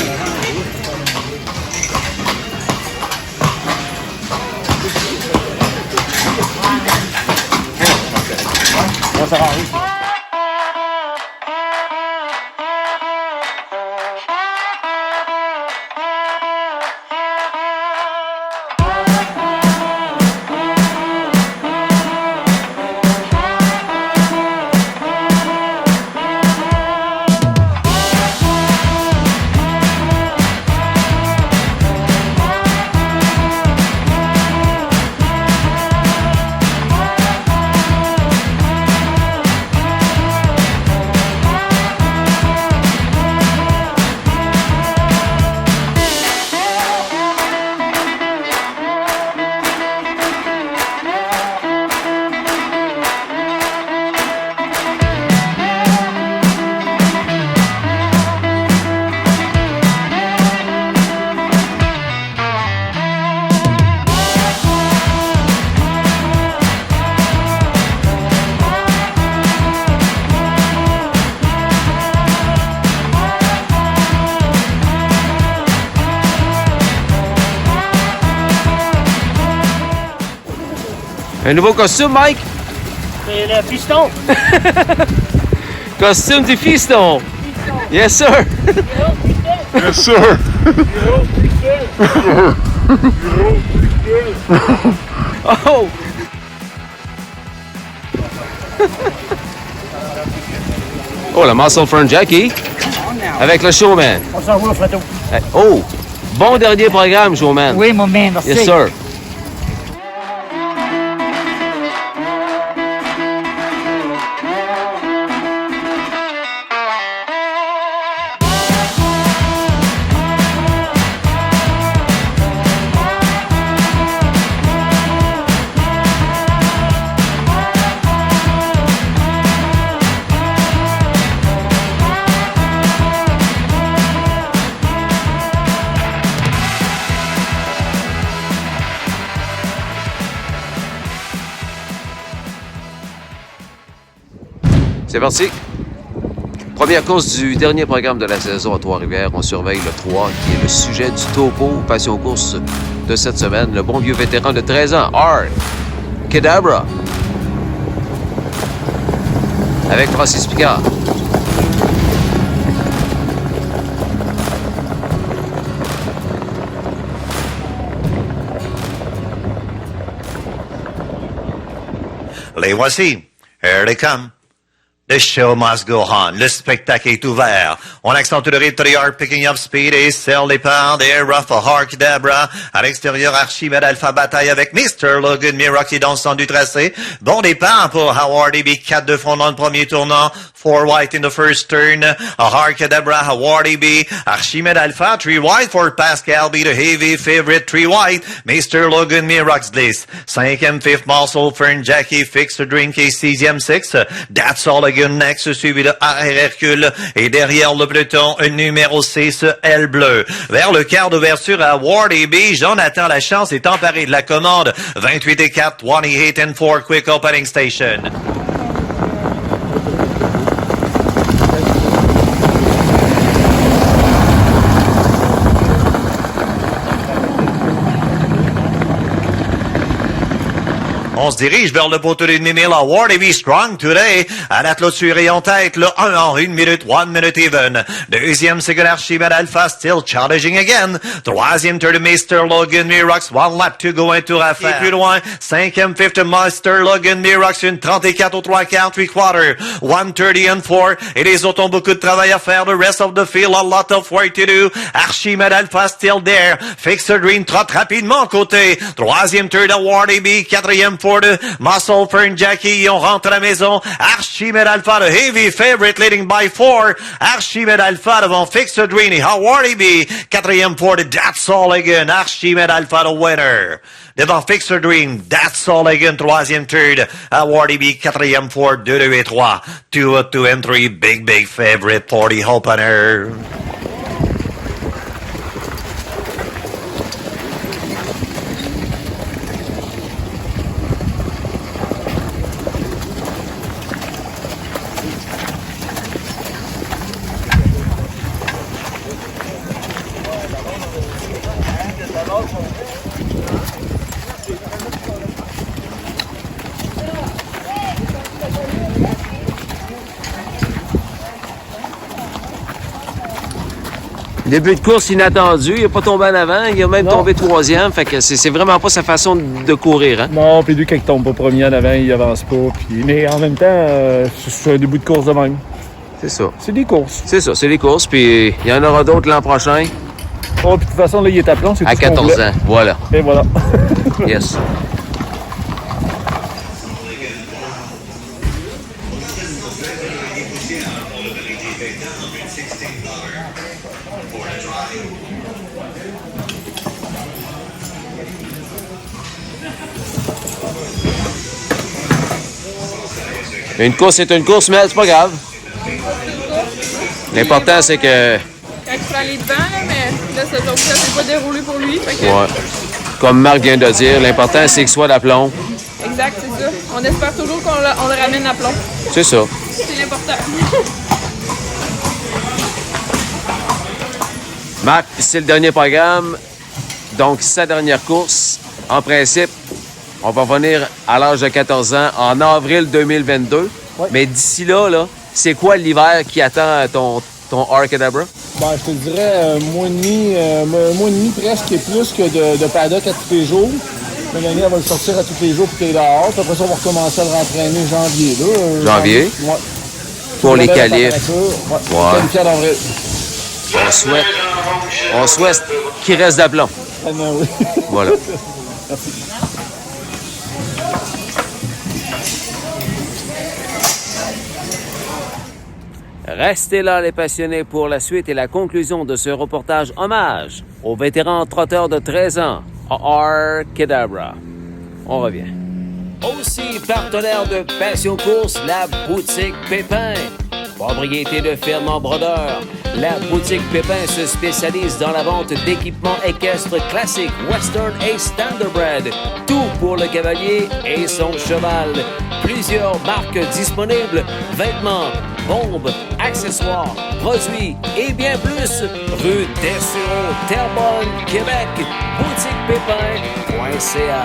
Un nouveau costume, Mike? C'est le piston. Costume du fiston. Yes, sir. Yes, sir. Oh! Oh, le Muscle Fern Jackie. Avec le showman. On s'en va, photo. Oh! Bon dernier programme, showman. Oui, mon man, merci. Yes, sir. C'est parti. Première course du dernier programme de la saison à Trois-Rivières. On surveille le 3, qui est le sujet du topo Passion Course de cette semaine. Le bon vieux vétéran de 13 ans, Arcadabra. Avec Francis Picard. Les voici. Here they come. The show must go on. Le spectacle est ouvert. On accentue le rythme, they are picking up speed et c'est le départ des Rough Arcadabra. À l'extérieur, Archimède Alpha bataille avec Mr. Logan Mira qui est dans le centre du tracé. Bon départ pour Howard AB, 4 de front dans le premier tournant. 4 white in the first turn. Arcadabra, Howard AB, Archimède Alpha, 3 white for Pascal B, the heavy favorite, 3 white. Mr. Logan Mirox glisse. 5e, 5th Muscle Fern Jackie, Fix the Drink et 6e, 6. That's all again next, suivi de AR Hercule. Et derrière le peloton, numéro 6, L bleu. Vers le quart d'ouverture à Ward AB, Jonathan Lachance est emparé de la commande. 28 et 4, 28 and 4, quick opening station. On se dirige vers le poteau de demi-mille. Wardy Strong today. À la clôture et en tête, le 1 en 1 minute even. Deuxième, c'est Archimède Alpha, still challenging again. Troisième, third, Mr. Logan Mirox. One lap to go, un tour à faire. Et plus loin, cinquième, fifth, Mr. Logan Mirox. Une 34 au 3 quarts, 3 quarters. 1:30 and 4. Et les autres ont beaucoup de travail à faire. The rest of the field, a lot of work to do. Archimède Alpha, still there. Fixer Dream trotte rapidement côté. Troisième, third, Wardy B. Quatrième, Ford. Muscle Fern Jackie. On rentre à la maison. Archimède Alpha, the heavy favorite, leading by 4. Archimède Alpha devant Fixer Dream et Wardy B. Quatrième, Ford. That's all again. Archimède Alpha, the winner. Devant Fixer Dream, That's All Again, troisième third, Wardy B, quatrième Ford, 2, 2 et 3, 2, 2 and 3, big favorite for the opener. Début de course inattendu, il n'a pas tombé en avant, il a même tombé troisième, fait que c'est vraiment pas sa façon de courir. Hein? Non, puis lui, quand il tombe pas premier en avant, il avance pas. Mais en même temps, c'est un début de course de même. C'est ça. C'est des courses. C'est ça, c'est les courses, puis il y en aura d'autres l'an prochain. Oh, puis de toute façon, là, il est à plomb, c'est À tout ce qu'on 14 voulait. ans, voilà. Et voilà. Yes. Une course, c'est une course, mais c'est pas grave. L'important, c'est que... Quand il prend les devants, là, mais là, ce jour-là, ça s'est pas déroulé pour lui. Fait que... Ouais. Comme Marc vient de dire, l'important, c'est qu'il soit d'aplomb. Exact, c'est ça. On espère toujours qu'on le ramène à plomb. C'est ça. C'est l'important. Marc, c'est le dernier programme. Donc, sa dernière course. En principe, on va venir à l'âge de 14 ans en avril 2022. Ouais. Mais d'ici là, c'est quoi l'hiver qui attend ton Arcadabra? Ben, je te dirais un mois et demi presque et plus que de paddock à tous les jours. Mélanie, elle va le sortir à tous les jours pour qu'il est dehors. Puis après ça, on va recommencer à le rentraîner janvier. Là, Janvier? Ouais. Pour les La qualifs. température, Ouais. qualifié en avril. On souhaite qu'il reste d'aplomb. Ah, non, oui. Voilà. Restez là, les passionnés, pour la suite et la conclusion de ce reportage hommage au vétéran trotteur de 13 ans, Arcadabra. On revient. Aussi partenaire de Passion Course, la boutique Pépin. Propriété de ferme en brodeur, la boutique Pépin se spécialise dans la vente d'équipements équestres classiques, western et standardbred. Tout pour le cavalier et son cheval. Plusieurs marques disponibles, vêtements, bombes, accessoires, produits et bien plus. Rue Dessureau, Terrebonne, Québec. boutiquepépin.ca.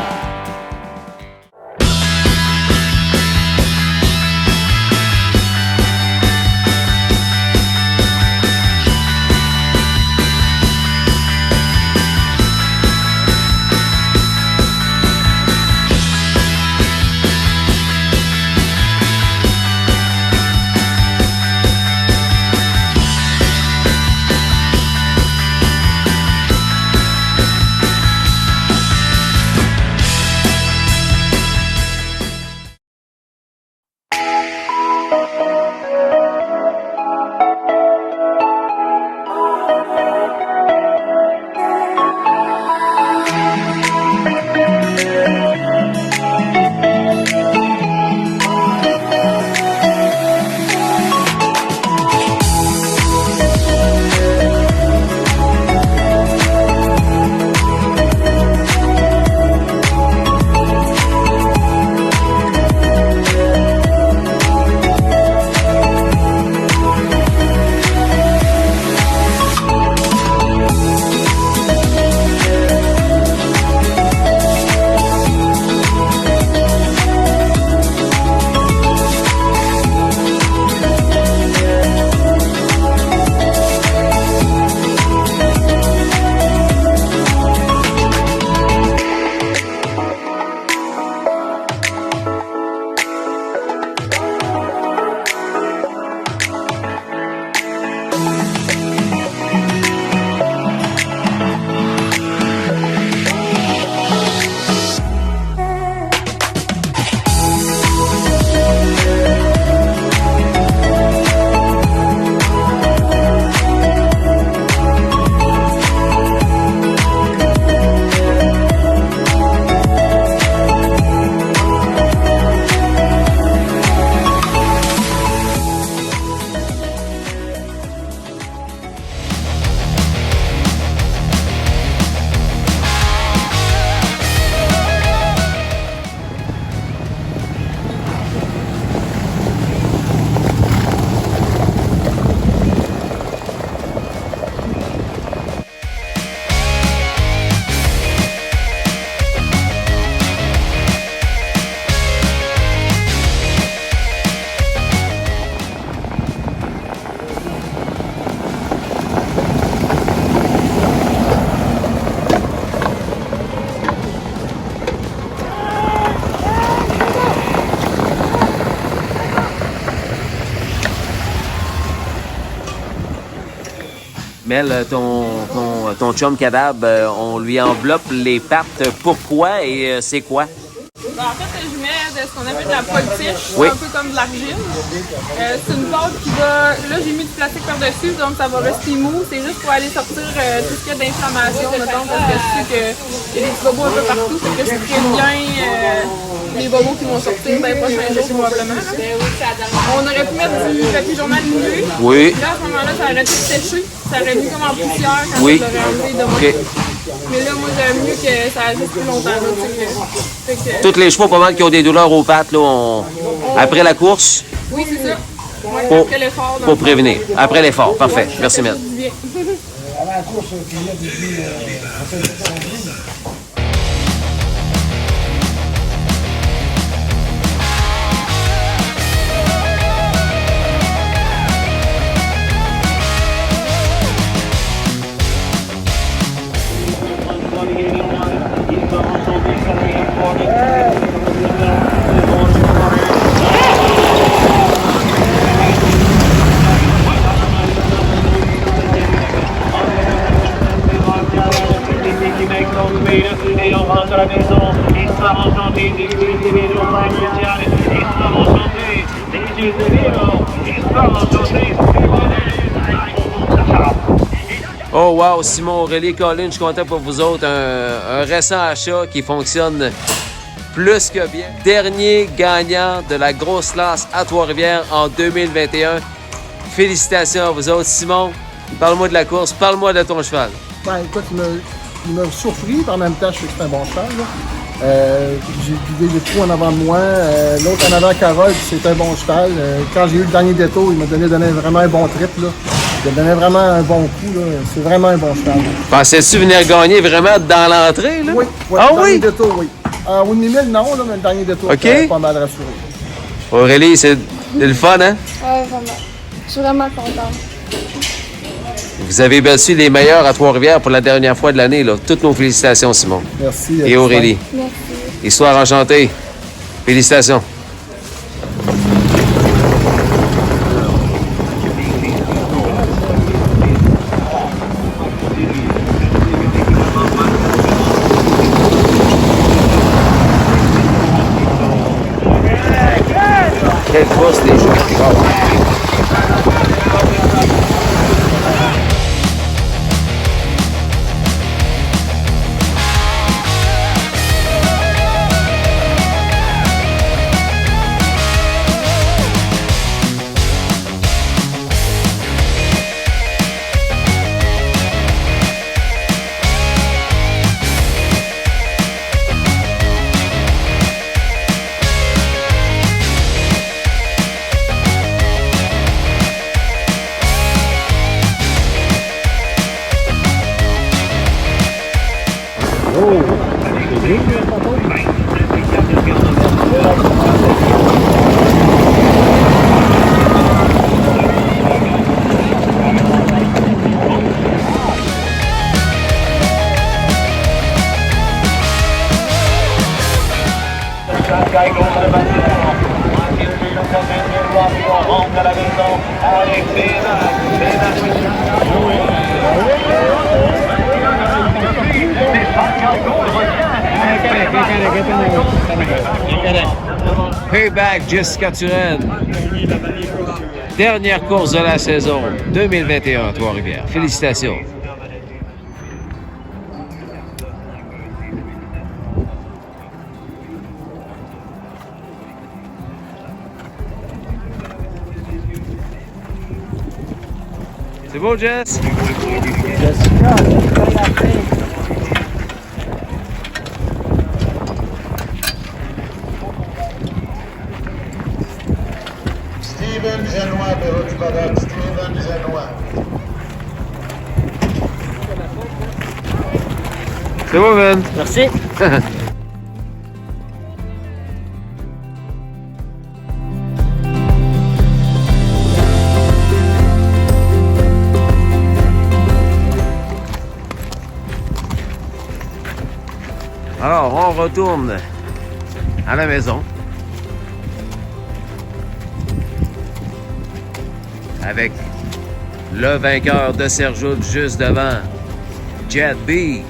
Mel, ton chum Cadab, on lui enveloppe les pattes. Pourquoi et c'est quoi? Ben, en fait, je mets de ce qu'on appelle de la potiche, Oui. un peu comme de l'argile. C'est une pâte qui va... Là, j'ai mis du plastique par-dessus, donc ça va rester mou. C'est juste pour aller sortir tout ce qu'il y a d'inflammation, mettons, parce que je sais qu'il y a des petits bobos un peu partout. Fait que je préviens les bobos qui vont sortir dans les prochains jours, probablement. On aurait pu mettre du papier journal mouillé. Oui. Là, à ce moment-là, ça aurait tout séché. Ça aurait mis comme en poussière quand Oui. je l'aurais enlevé de moi. OK. Mais là, moi, j'aime mieux que ça agisse plus longtemps. Là, fait que... Tous les chevaux, pas mal, qui ont des douleurs aux pattes, là, après la course, Oui, c'est ça. Ouais, Pour- après l'effort. dans pour le fond. prévenir. Après l'effort. Parfait. Ouais, Merci, ça fait Mel. du bien. Oh wow, Simon, Aurélie, Colin, je suis content pour vous autres. Un récent achat qui fonctionne plus que bien. Dernier gagnant de la grosse classe à Trois-Rivières en 2021. Félicitations à vous autres. Simon, parle-moi de la course, parle-moi de ton cheval. Ben, écoute, il m'a surpris, puis en même temps, je sais que c'est un bon cheval. Là. J'ai des trous en avant de moi. L'autre en avant, Carole, c'est un bon cheval. Quand j'ai eu le dernier détour, il m'a donné vraiment un bon trip. Là. Il a donné vraiment un bon coup. Là. C'est vraiment un bon cheval. Là. Pensais-tu venir gagner vraiment dans l'entrée? Là? Oui, Ah le dernier oui? détour, oui. En haut de 1000, non, là, mais le dernier détour, OK. c'est pas mal rassuré. Aurélie, c'est le fun, hein? Ouais, vraiment. Je suis vraiment contente. Vous avez battu les meilleurs à Trois-Rivières pour la dernière fois de l'année. Là. Toutes nos félicitations, Simon. Merci. Et Aurélie. Merci. Histoire enchantée. Félicitations. Quelle course, les gens. Wow. Payback Jessica Turenne. Dernière course de la saison 2021 à Trois-Rivières. Félicitations. C'est beau, Jess? Steven Genois, bureau du paddock. Steven Genois. C'est beau, man. Merci. Alors, on retourne à la maison avec Le vainqueur de Serjout juste devant Jet B.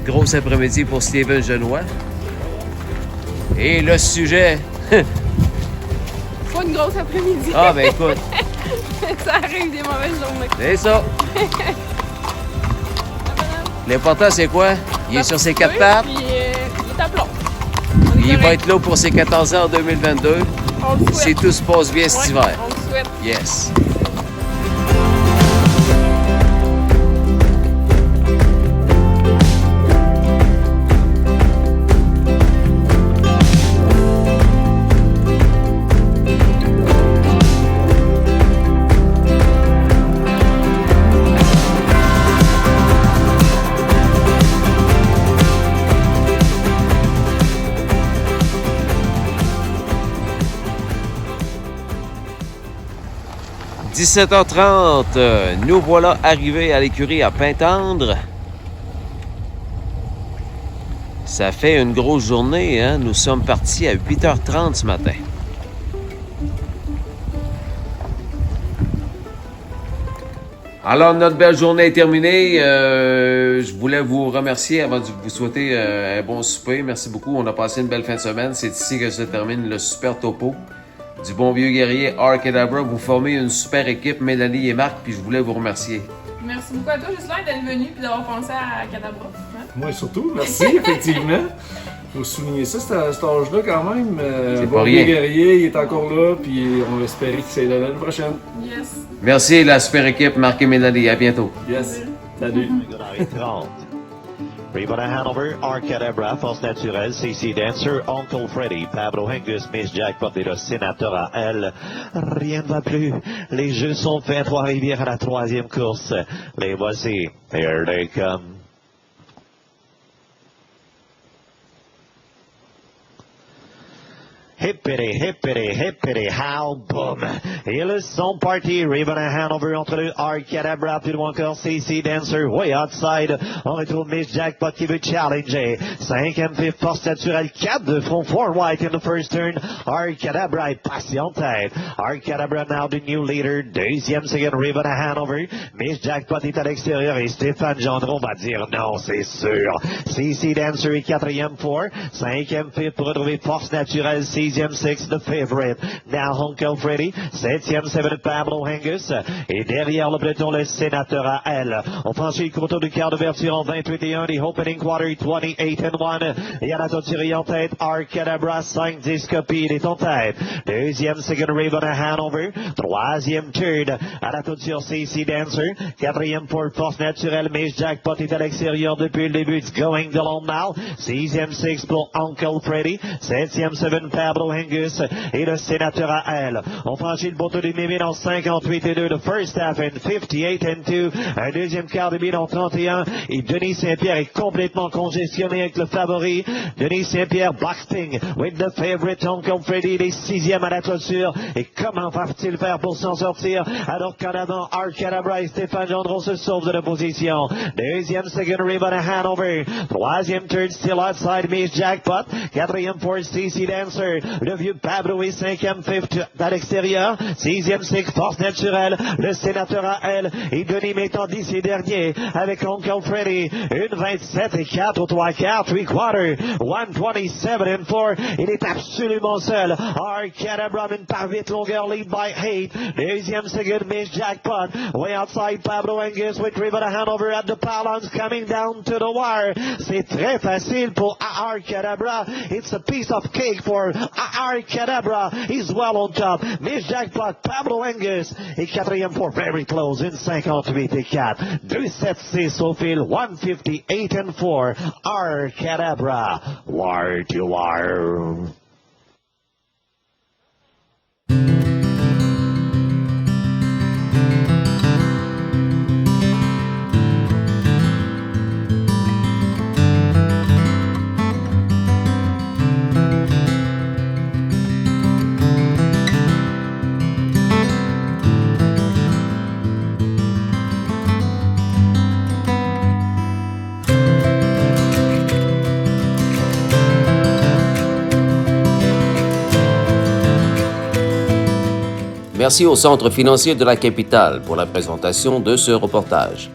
Gros après-midi pour Steven Genois. Et le sujet... Pas une grosse après-midi. Ah, ben écoute, Ça arrive des mauvaises journées. c'est ça. L'important, c'est quoi? Il est sur ses quatre pattes. Puis, il est à plomb. Il va être là pour ses 14 ans en 2022. On le Si souhaite. tout se passe bien cet Ouais, hiver. on le souhaite. Yes. « 17h30, nous voilà arrivés à l'écurie à Pintendre. Ça fait une grosse journée, hein? Nous sommes partis à 8h30 ce matin. Alors, notre belle journée est terminée. Je voulais vous remercier avant de vous souhaiter un bon souper. Merci beaucoup. On a passé une belle fin de semaine. C'est ici que se termine le super topo du bon vieux guerrier Arcadabra. Vous formez une super équipe, Mélanie et Marc, puis je voulais vous remercier. Merci beaucoup à toi, Jocelyn, d'être venu et d'avoir pensé à Cadabra. Hein? Moi surtout, merci, effectivement. Faut souligner ça, cet âge-là quand même. C'est bon pas vieux rien. guerrier, il est encore là, puis on espérait qu'il c'est là l'année prochaine. Yes. Merci la super équipe, Marc et Mélanie. À bientôt. Yes, salut. Good 30. Rebound à Hanover, Arcadabra, Force Naturelle, CC Dancer, Uncle Freddy, Pablo Hengus, Miss Jackpot et le sénateur à elle. Rien ne va plus. Les jeux sont faits à Trois-Rivières à la troisième course. Les voici. Here they come. Hippity, hippity, hippity, how boom. Ils sont partis. Raven à Hanover entre le Arcadabra, plus loin encore CC Dancer, way outside. On retrouve Miss Jackpot qui veut challenger. 5e, 5th, Force Naturelle, 4 de front, 4 white in the first turn. Arcadabra est passé en tête. Arcadabra now the new leader. 2e, 2nd, Raven à Hanover. Miss Jackpot est à l'extérieur et Stéphane Gendron va dire non, c'est sûr. CC Dancer est 4e, 4. 5e, 5th pour retrouver Force Naturelle, 6e, 6, the favorite. Now Uncle Freddy, 7e, 7, Pablo Hengus. Et derrière le peloton, le sénateur à elle. On franchit le coteau du quart d'ouverture en 28-1, the opening quarter, 28-1. Et à la tirée en tête, Arcadabra, 5-10 copies, il est en tête. 2e, second Raven à Hanover. 3e, third, à la sur CC Dancer. 4e, pour Force Naturelle, Miss Jackpot est à l'extérieur depuis le début. It's going the long now. 6e, 6 pour Uncle Freddy. 7e, 7, Pablo Hengus et le sénateur à elle. On franchit le bateau du demi en 58-2, the first half and 58-2. Un deuxième quart de mille en 31 et Denis Saint-Pierre est complètement congestionné avec le favori. Denis Saint-Pierre boxing with the favorite Uncle Freddy, les 6e à la clôture. Et comment va-t-il faire pour s'en sortir alors qu'en avant Arcadabra et Stéphane Gendron se sauvent de la position. 2e, second Raven à Hanover. 3e, third still outside Miss Jackpot. 4e, fourth CC Dancer. Le vieux Pablo est 5e, 5th à l'extérieur. 6e, 6, Force Naturelle. Le sénateur à elle. Et Denis mettant d'ici dernier avec Uncle Freddy. 1,27-4 au 3 quarts, 3 quarters. 1,27-4. Il est absolument seul. Arcadabra une par 8 longueur, lead by 8. Deuxième, second, Miss Jackpot. Way outside Pablo Hengus with River Hanover at the pylons coming down to the wire. C'est très facile pour Arcadabra. It's a piece of cake for Arcadabra. He's well on top. Miss Jackpot, Pablo Hengus et 4e pour very close in 58-4. 2,76 au fil, 158-4. Arcadabra, wire to wire. Merci au Centre financier de la capitale pour la présentation de ce reportage.